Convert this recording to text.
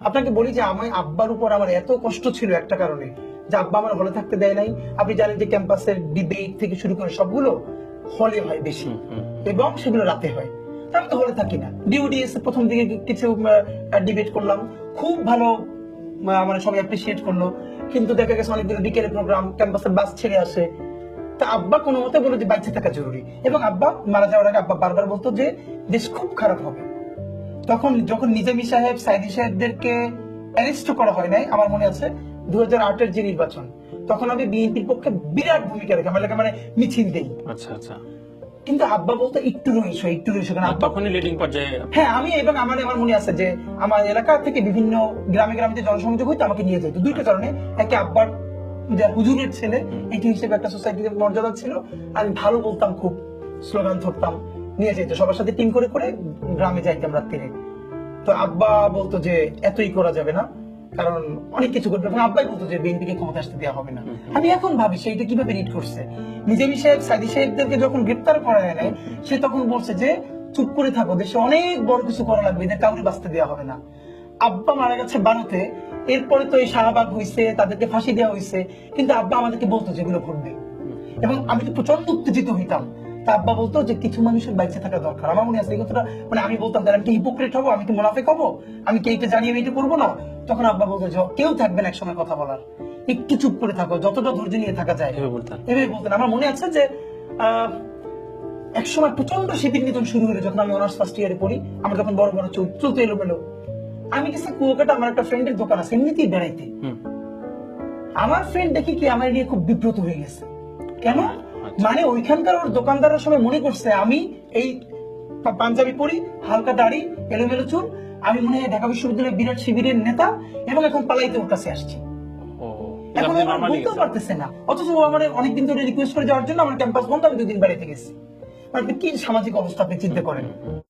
আপনাকে বলি যে আমার আব্বার উপর আমার এত কষ্ট ছিল একটা কারণে, যে আব্বা আমার হলে থাকতে দেয় নাই। আপনি জানেন যে ক্যাম্পাসের ডিবেট থেকে শুরু করে সবগুলো হলে হয় বেশি, এবং সেগুলো রাতে হয়। তা আমি তো হলে থাকি না। ডিউডিএস প্রথম দিকে কিছু ডিবেট করলাম, খুব ভালো, মানে সবাই অ্যাপ্রিসিয়েট করলো। কিন্তু দেখা গেছে অনেকদিন বিকেলের প্রোগ্রাম, ক্যাম্পাসের বাস ছেড়ে আসে। তা আব্বা কোনো মতে বলে যে বাইচে থাকা জরুরি, এবং আব্বা মারা যাওয়ার আগে আব্বা বারবার বলতো যে দেশ খুব খারাপ হবে। তখন যখন নিজামী সাহেব, সাইদি সাহেবদেরকে অ্যারেস্ট করা হয় নাই, আমার মনে আছে 2008-এর যে নির্বাচন, তখন আমি বিএনপির পক্ষে বিরাট ভূমিকা রেখে আমার মানে মিছিল দেই। আচ্ছা আচ্ছা। কিন্তু আব্বা বলতো একটু রইসো, একটু রইসো, কারণ আব্বা তখনই লিডিং পর্যায়ে। হ্যাঁ, আমি এবং আমার মনে আছে যে আমার এলাকা থেকে বিভিন্ন গ্রামে গ্রামে যে জনসংযোগ হইতো আমাকে নিয়ে যেত দুইটা কারণে। একে আব্বার যে হুজুরের ছেলে এটি হিসেবে একটা সোসাইটিতে মর্যাদা ছিল, আমি ভালো বলতাম, খুব স্লোগান ধরতাম, নিয়ে যেত সবার সাথে টিম করে করে গ্রামে যাইতাম রাত্রিরে। তো আব্বা বলতো যে এতই করা যাবে না, কারণ অনেক কিছু করবে, এবং আব্বাই বলতো যে বিএনপিকে ক্ষমতা আসতে দেওয়া হবে না। আমি এখন ভাবি সেইটা কিভাবে রিড করছে। নিজামী সাহেব, সাইদি সাহেবদেরকে যখন গ্রেপ্তার করা হয় নাই, সে তখন বলছে যে চুপ করে থাকো, দেশে অনেক বড় কিছু করা লাগবে, এদের কাউকে বাঁচতে দেওয়া হবে না। আব্বা মারা গেছে বারোতে, এরপরে তো এই শাহবাগ হয়েছে, তাদেরকে ফাঁসি দেওয়া হয়েছে, কিন্তু আব্বা আমাদেরকে বলতো যেগুলো ঘটবে, এবং আমি তো প্রচন্ড উত্তেজিত হইতাম। তা আব্বা বলতো যে কিছু মানুষের বাইচে থাকা দরকার। আমার মনে আছে এই কথাটা, মানে আমি বলতাম তাহলে আমি কি হিপোক্রেট হবো, আমি কি মুনাফিক হবো, আমি কি এইটা জানিয়ে এটা করবো না। তখন আব্বা বলতো যে কেউ থাকবে না একসময় কথা বলার, একটু চুপ করে থাকো, যতটা ধৈর্য নিয়ে থাকা যায়, এভাবে বলতেন। আমার মনে আছে যে একসময় প্রচন্ড শিবির নিধন শুরু হলো, যখন আমি অনার্স ফার্স্ট ইয়ারে পড়ি, আমার যখন বড় বড় চলতে এলো পেলো, আমি গেছি কুয়াকাটা, আমার একটা ফ্রেন্ডের দোকান আছে, এমনিতেই বেড়াইতে। আমার ফ্রেন্ড দেখি কি আমার নিয়ে খুব বিব্রত হয়ে গেছে। কেন? মানে ওইখানকার ওর দোকানদারের সবাই মনে করছে আমি এই পাঞ্জাবি পরি, হালকা দাড়ি, এলোমেলো চুল, আমি মনে হয় ঢাকা বিশ্ববিদ্যালয়ের বিরাট শিবিরের নেতা, এবং এখন পালাইতে ওর কাছে আসছি। এখন আমার বলতেও পারতেছে না, অথচ ও আমার অনেকদিন ধরে রিকোয়েস্ট করে যাওয়ার জন্য আমার ক্যাম্পাস বন্ধ, আমি 2 দিন বেড়াইতে গেছি। মানে কি সামাজিক অবস্থা আপনি চিন্তা করেন।